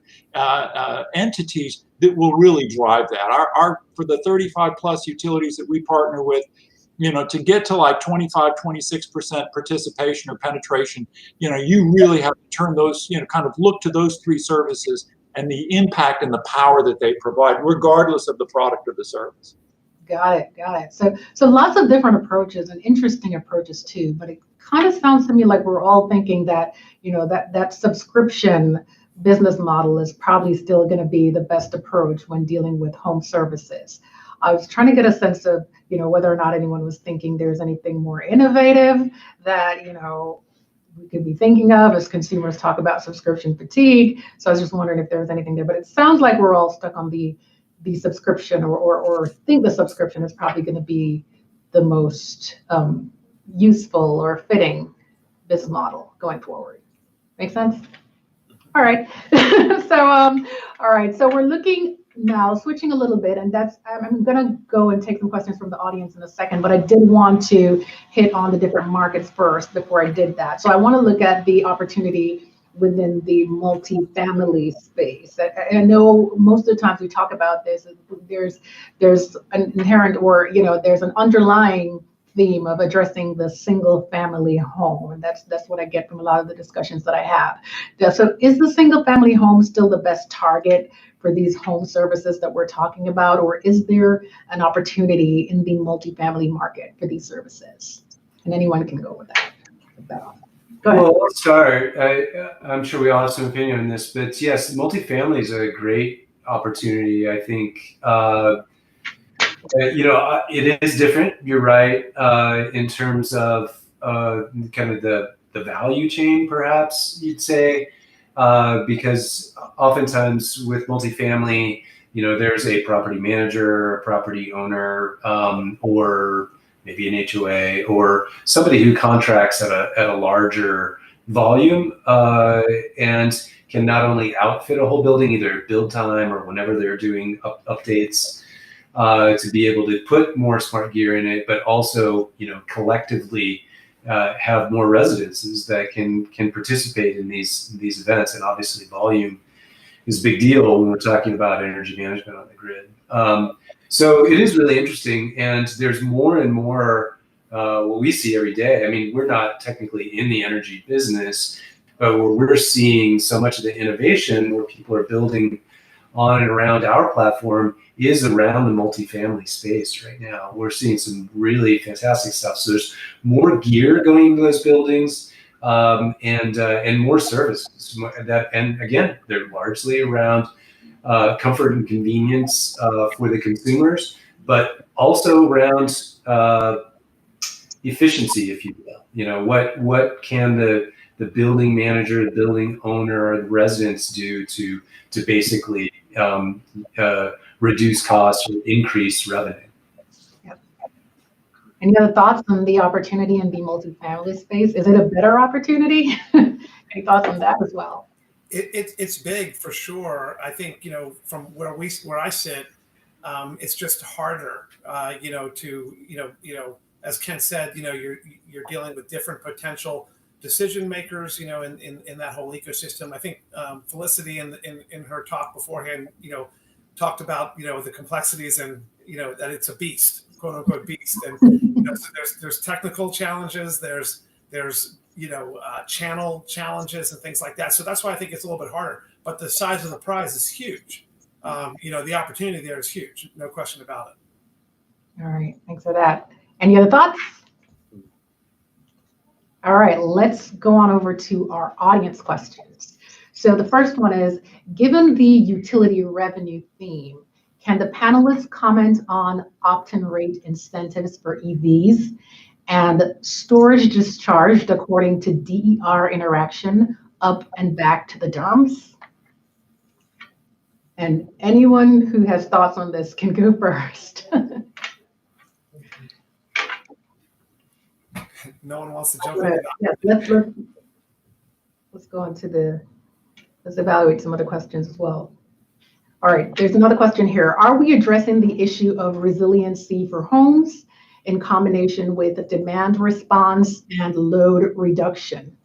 entities that will really drive that. Our for the 35 plus utilities that we partner with, to get to like 25, 26% participation or penetration, you really have to turn those, kind of look to those three services and the impact and the power that they provide, regardless of the product or the service. Got it. So lots of different approaches and interesting approaches too, but it kind of sounds to me like we're all thinking that, that subscription business model is probably still going to be the best approach when dealing with home services. I was trying to get a sense of, whether or not anyone was thinking there's anything more innovative that, we could be thinking of as consumers talk about subscription fatigue. So I was just wondering if there was anything there, but it sounds like we're all stuck on the subscription or think the subscription is probably going to be the most useful or fitting business model going forward. Make sense? All right. All right. So we're looking now, switching a little bit, and I'm going to go and take some questions from the audience in a second, but I did want to hit on the different markets first before I did that. So I want to look at the opportunity within the multifamily space. I know most of the times we talk about this, there's an inherent, or there's an underlying theme of addressing the single family home, and that's what I get from a lot of the discussions that I have. So is the single family home still the best target for these home services that we're talking about, or is there an opportunity in the multifamily market for these services? And anyone can go with that. Go ahead. Well, let's start. I'm sure we all have some opinion on this, but yes, multifamily is a great opportunity. I think, it is different. You're right, in terms of kind of the value chain, perhaps you'd say, because oftentimes with multifamily, there's a property manager, a property owner, or maybe an HOA, or somebody who contracts at a larger volume, and can not only outfit a whole building, either build time or whenever they're doing updates, to be able to put more smart gear in it, but also, collectively have more residences that can participate in these events. And obviously volume is a big deal when we're talking about energy management on the grid. So it is really interesting, and there's more and more what we see every day. I mean, we're not technically in the energy business, but where we're seeing so much of the innovation where people are building on and around our platform is around the multifamily space right now. We're seeing some really fantastic stuff. So there's more gear going into those buildings, and more services and again, they're largely around comfort and convenience for the consumers, but also around efficiency, if you will. What can the building manager, the building owner, or the residents do to basically reduce costs or increase revenue? Yep. Any other thoughts on the opportunity in the multifamily space? Is it a better opportunity? Any thoughts on that as well? It's big for sure. I think from where I sit, it's just harder. As Ken said, you're dealing with different potential decision makers, in that whole ecosystem. I think Felicity in her talk beforehand, talked about the complexities and that it's a beast, quote unquote beast, and so there's technical challenges, there's channel challenges and things like that. So that's why I think it's a little bit harder. But the size of the prize is huge. The opportunity there is huge, no question about it. All right, thanks for that. Any other thoughts? All right, let's go on over to our audience questions. So the first one is, given the utility revenue theme, can the panelists comment on opt-in rate incentives for EVs and storage discharged according to DER interaction up and back to the DERMS? And anyone who has thoughts on this can go first. No one wants to jump in. Yeah, let's go into let's evaluate some other questions as well. All right, there's another question here. Are we addressing the issue of resiliency for homes in combination with the demand response and load reduction?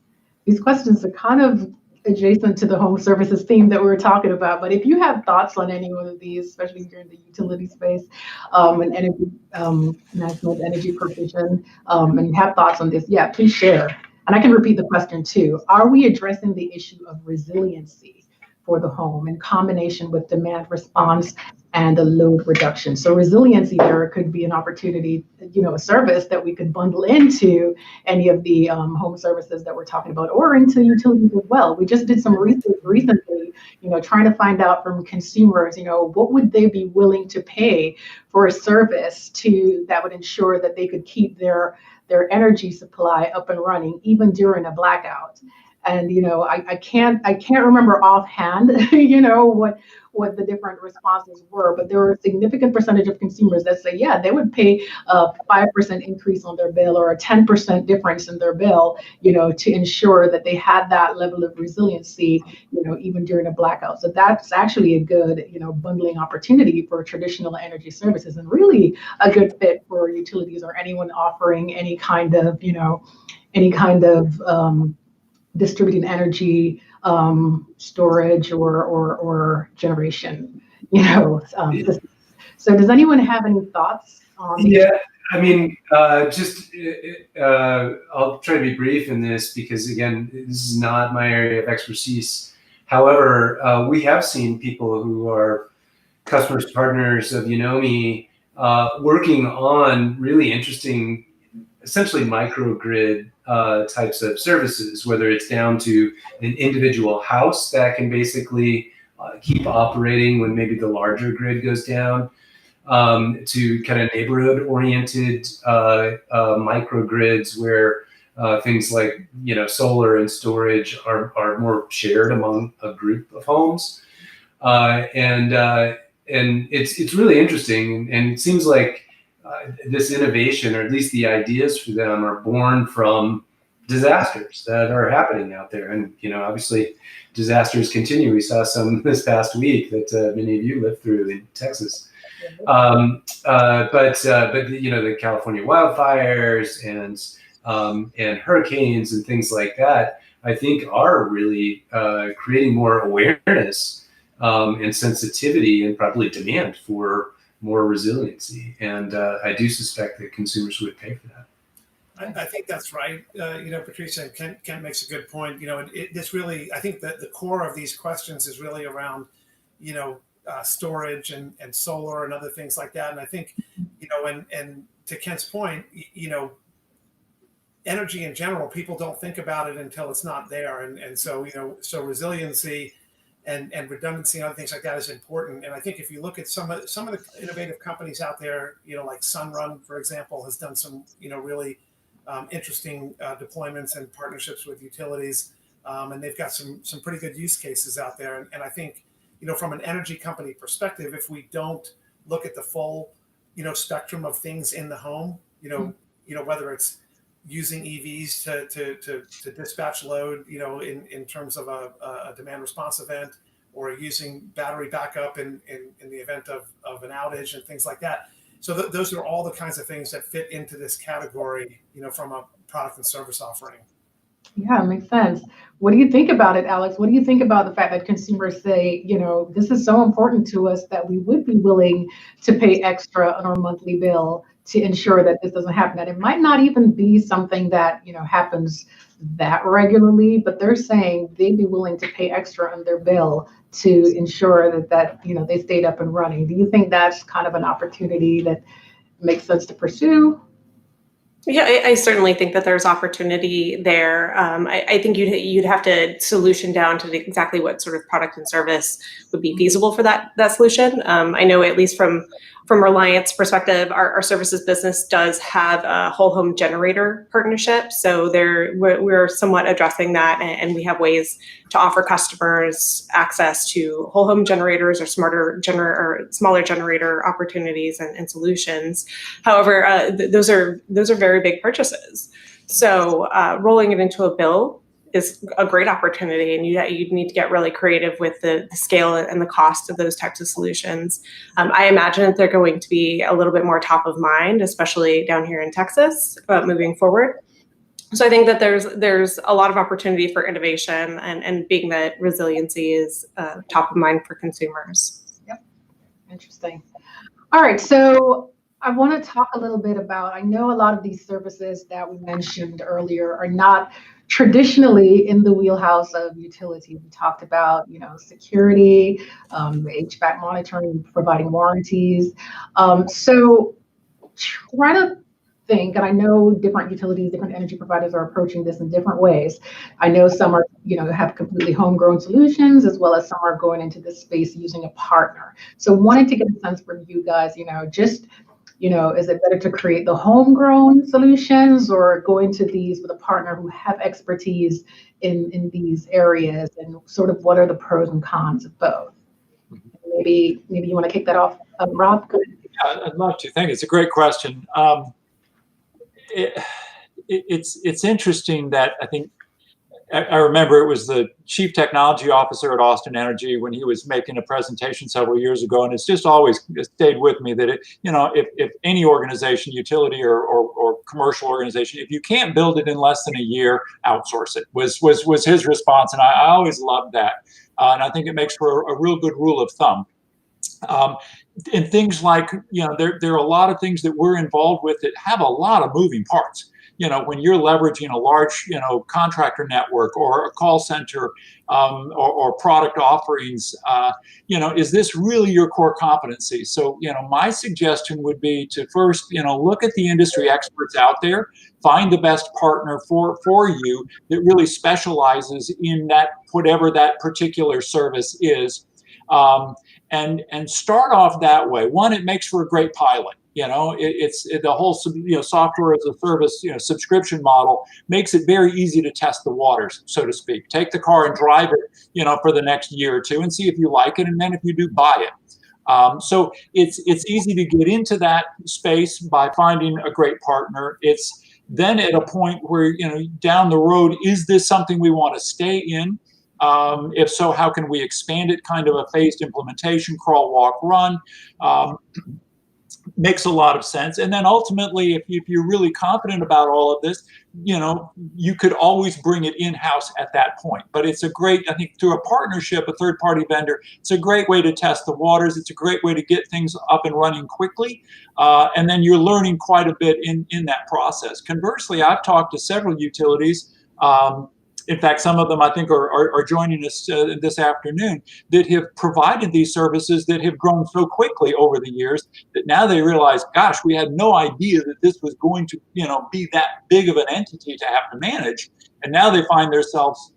These questions are kind of adjacent to the home services theme that we were talking about, but if you have thoughts on any one of these, especially if you're in the utility space, and energy management, energy provision, and you have thoughts on this, yeah, please share. And I can repeat the question too. Are we addressing the issue of resiliency for the home in combination with demand response and the load reduction? So resiliency, there could be an opportunity, a service that we could bundle into any of the home services that we're talking about, or into utilities as well. We just did some research recently, trying to find out from consumers, what would they be willing to pay for a service that would ensure that they could keep their energy supply up and running even during a blackout. And I can't remember offhand, what the different responses were, but there were a significant percentage of consumers that say, yeah, they would pay a 5% increase on their bill or a 10% difference in their bill, to ensure that they had that level of resiliency, even during a blackout. So that's actually a good, bundling opportunity for traditional energy services, and really a good fit for utilities or anyone offering any kind of distributed energy storage or generation, systems. So does anyone have any thoughts on these? Yeah, I mean, I'll try to be brief in this because, again, this is not my area of expertise. However, we have seen people who are customers, partners of Unomi, working on really interesting, essentially microgrid types of services, whether it's down to an individual house that can basically keep operating when maybe the larger grid goes down, to kind of neighborhood-oriented microgrids where things like solar and storage are more shared among a group of homes, and it's really interesting, and it seems like this innovation, or at least the ideas for them, are born from disasters that are happening out there. And obviously disasters continue. We saw some this past week that many of you lived through in Texas. But the California wildfires and hurricanes and things like that, I think, are really creating more awareness and sensitivity, and probably demand for more resiliency. And I do suspect that consumers would pay for that. I think that's right. Patrice, and Kent makes a good point. This really, I think that the core of these questions is really around, storage and solar and other things like that. And I think, and to Kent's point, energy in general, people don't think about it until it's not there. And so, so resiliency and redundancy and other things like that is important. And I think if you look at some of the innovative companies out there, like Sunrun, for example, has done some, really interesting deployments and partnerships with utilities. And they've got some pretty good use cases out there. And I think, from an energy company perspective, if we don't look at the full, spectrum of things in the home, whether it's using EVs to dispatch load, in terms of a demand response event, or using battery backup in the event of an outage and things like that. So those are all the kinds of things that fit into this category, from a product and service offering. Yeah, it makes sense. What do you think about it, Alex? What do you think about the fact that consumers say, this is so important to us that we would be willing to pay extra on our monthly bill to ensure that this doesn't happen? That it might not even be something that, happens that regularly, but they're saying they'd be willing to pay extra on their bill to ensure that they stayed up and running. Do you think that's kind of an opportunity that makes sense to pursue? Yeah, I certainly think that there's opportunity there. I think you'd have to solution down to exactly what sort of product and service would be feasible for that solution. I know, at least from Reliant's perspective, our services business does have a whole home generator partnership. So we're somewhat addressing that, and we have ways to offer customers access to whole home generators or smaller generator opportunities and solutions. However, those are very big purchases. So rolling it into a bill is a great opportunity, and you'd need to get really creative with the scale and the cost of those types of solutions. I imagine that they're going to be a little bit more top of mind, especially down here in Texas, moving forward. So I think that there's a lot of opportunity for innovation, and being that resiliency is top of mind for consumers. Yep, interesting. All right, so I want to talk a little bit about, I know a lot of these services that we mentioned earlier are not traditionally in the wheelhouse of utility. We talked about, security, HVAC monitoring, providing warranties. So try to think, and I know different utilities, different energy providers are approaching this in different ways. I know some are, have completely homegrown solutions, as well as some are going into this space using a partner. So wanted to get a sense from you guys, just Is it better to create the homegrown solutions or go into these with a partner who have expertise in these areas, and sort of what are the pros and cons of both? Maybe you want to kick that off, Rob? Go ahead. Yeah, I'd love to. Thank you. It's a great question. It's interesting that I remember it was the chief technology officer at Austin Energy when he was making a presentation several years ago, and it's just always stayed with me that if any organization, utility or commercial organization, if you can't build it in less than a year, outsource it. Was his response, and I always loved that, and I think it makes for a real good rule of thumb. And things like there are a lot of things that we're involved with that have a lot of moving parts. When you're leveraging a large, contractor network or a call center or product offerings, is this really your core competency? So, my suggestion would be to first, look at the industry experts out there, find the best partner for you that really specializes in that, whatever that particular service is. And start off that way. One, it makes for a great pilot. It's the whole software as a service subscription model makes it very easy to test the waters, so to speak. Take the car and drive it for the next year or two and see if you like it, and then if you do, buy it. So it's easy to get into that space by finding a great partner. It's then at a point where down the road, is this something we want to stay in? If so, how can we expand it? Kind of a phased implementation, crawl, walk, run. Makes a lot of sense. And then ultimately, if you're really confident about all of this, you could always bring it in-house at that point. But it's I think through a partnership, a third-party vendor, it's a great way to test the waters. It's a great way to get things up and running quickly. And then you're learning quite a bit in that process. Conversely, I've talked to several utilities. In fact, some of them I think are joining us this afternoon that have provided these services that have grown so quickly over the years that now they realize, gosh, we had no idea that this was going to, be that big of an entity to have to manage. And now they find themselves,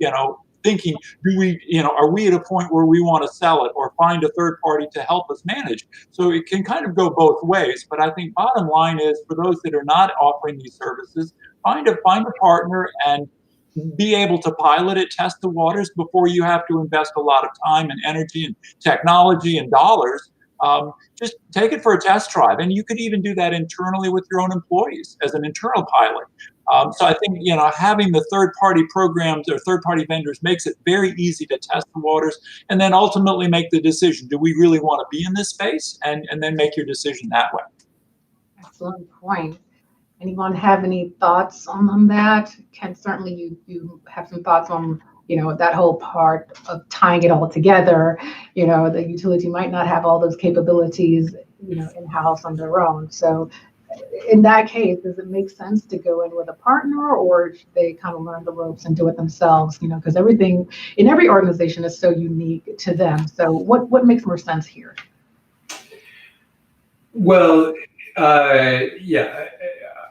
thinking, are we at a point where we want to sell it or find a third party to help us manage? So it can kind of go both ways. But I think bottom line is, for those that are not offering these services, find a partner and be able to pilot it, test the waters before you have to invest a lot of time and energy and technology and dollars. Just take it for a test drive. And you could even do that internally with your own employees as an internal pilot. So I think, having the third-party programs or third-party vendors makes it very easy to test the waters and then ultimately make the decision. Do we really want to be in this space? And then make your decision that way. Excellent point. Anyone have any thoughts on that? Ken, certainly you have some thoughts on, that whole part of tying it all together. The utility might not have all those capabilities, in-house on their own. So in that case, does it make sense to go in with a partner, or should they kind of learn the ropes and do it themselves? Because everything in every organization is so unique to them. So what makes more sense here? Well, yeah.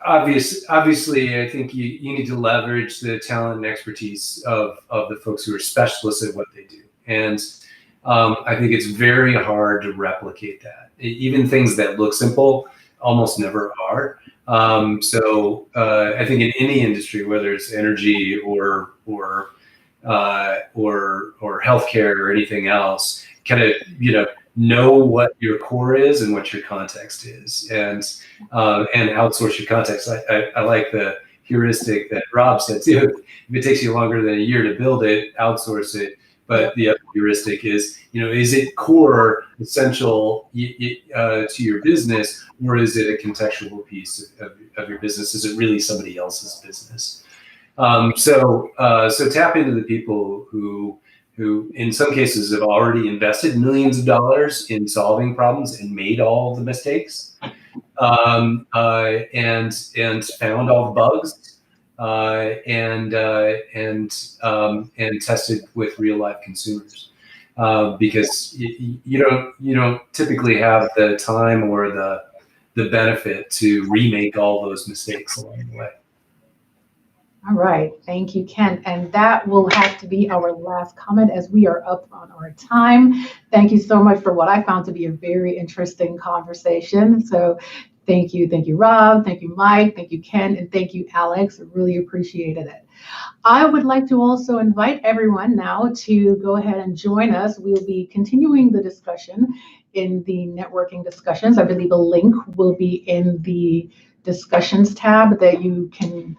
Obviously, I think you need to leverage the talent and expertise of the folks who are specialists at what they do. And I think it's very hard to replicate that. Even things that look simple almost never are. So I think in any industry, whether it's energy or healthcare or anything else, kind of, know what your core is and what your context is, and outsource your context. I like the heuristic that Rob said too. If it takes you longer than a year to build it, outsource it. But the other heuristic is, is it core, essential to your business, or is it a contextual piece of your business? Is it really somebody else's business? So tap into the people who in some cases have already invested millions of dollars in solving problems and made all the mistakes, and found all the bugs, and tested with real life consumers, because you don't typically have the time or the benefit to remake all those mistakes along the way. All right, thank you, Ken. And that will have to be our last comment as we are up on our time. Thank you so much for what I found to be a very interesting conversation. So Thank you, Rob. Thank you, Mike. Thank you, Ken. And thank you, Alex. I really appreciated it. I would like to also invite everyone now to go ahead and join us. We'll be continuing the discussion in the networking discussions. I believe a link will be in the discussions tab that you can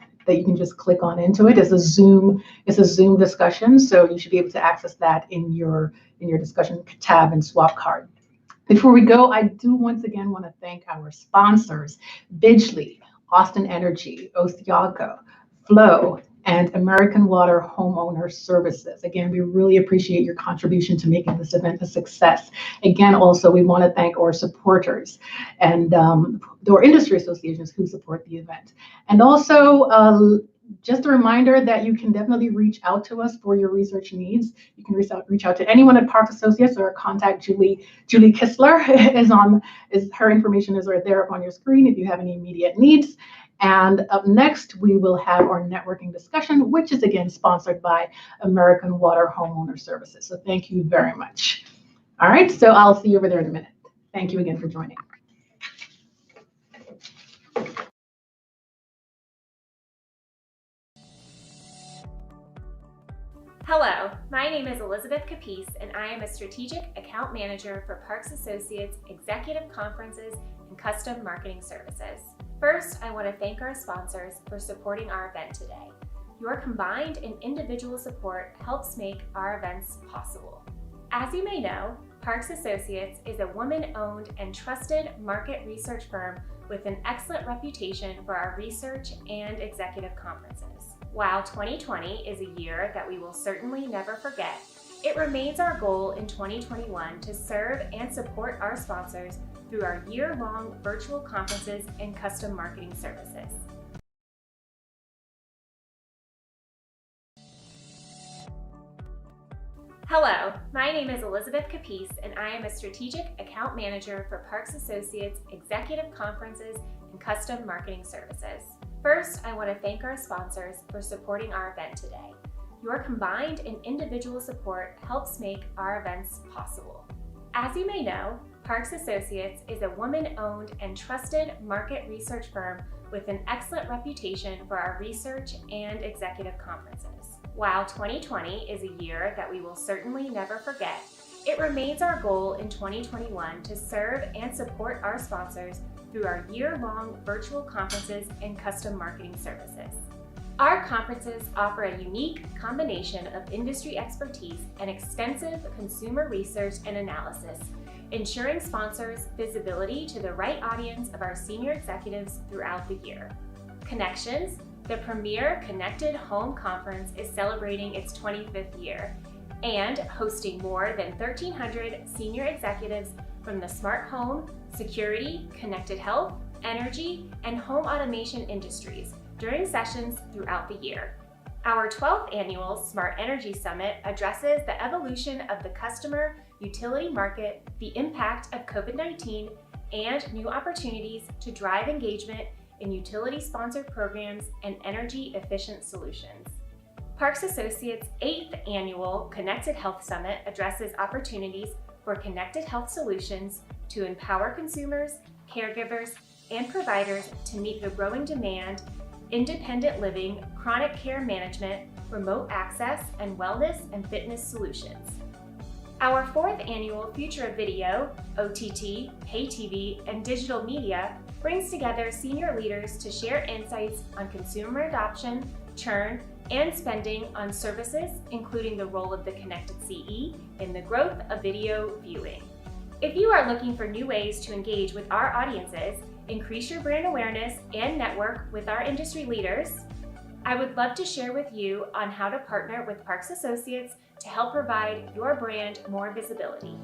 just click on into it. It's a Zoom discussion, so you should be able to access that in your discussion tab and swap card. Before we go, I do once again want to thank our sponsors, Bidgley, Austin Energy, Oceaco, Flow, and American Water Homeowner Services. Again, we really appreciate your contribution to making this event a success. Again, also, we want to thank our supporters and our industry associations who support the event. And also, just a reminder that you can definitely reach out to us for your research needs. You can reach out to anyone at Parks Associates or contact Julie Kistler. Her information is right there up on your screen if you have any immediate needs. And up next, we will have our networking discussion, which is again sponsored by American Water Homeowner Services. So thank you very much. All right, so I'll see you over there in a minute. Thank you again for joining. Hello, my name is Elizabeth Capice, and I am a Strategic Account Manager for Parks Associates Executive Conferences and Custom Marketing Services. First, I want to thank our sponsors for supporting our event today. Your combined and individual support helps make our events possible. As you may know, Parks Associates is a woman-owned and trusted market research firm with an excellent reputation for our research and executive conferences. While 2020 is a year that we will certainly never forget, it remains our goal in 2021 to serve and support our sponsors through our year-long virtual conferences and custom marketing services. Hello, my name is Elizabeth Capice, and I am a Strategic Account Manager for Parks Associates Executive Conferences and Custom Marketing Services. First, I want to thank our sponsors for supporting our event today. Your combined and individual support helps make our events possible. As you may know, Parks Associates is a woman-owned and trusted market research firm with an excellent reputation for our research and executive conferences. While 2020 is a year that we will certainly never forget, it remains our goal in 2021 to serve and support our sponsors through our year-long virtual conferences and custom marketing services. Our conferences offer a unique combination of industry expertise and extensive consumer research and analysis, ensuring sponsors visibility to the right audience of our senior executives throughout the year. Connections, the premier connected home conference, is celebrating its 25th year and hosting more than 1,300 senior executives from the smart home, security, connected health, energy, and home automation industries during sessions throughout the year. Our 12th annual Smart Energy Summit addresses the evolution of the customer utility market, the impact of COVID-19, and new opportunities to drive engagement in utility-sponsored programs and energy-efficient solutions. Parks Associates' 8th annual Connected Health Summit addresses opportunities for connected health solutions to empower consumers, caregivers, and providers to meet the growing demand, independent living, chronic care management, remote access, and wellness and fitness solutions. Our 4th annual Future of Video, OTT, Pay TV, and digital media brings together senior leaders to share insights on consumer adoption, churn, and spending on services, including the role of the connected CE in the growth of video viewing. If you are looking for new ways to engage with our audiences, increase your brand awareness, and network with our industry leaders, I would love to share with you on how to partner with Parks Associates to help provide your brand more visibility.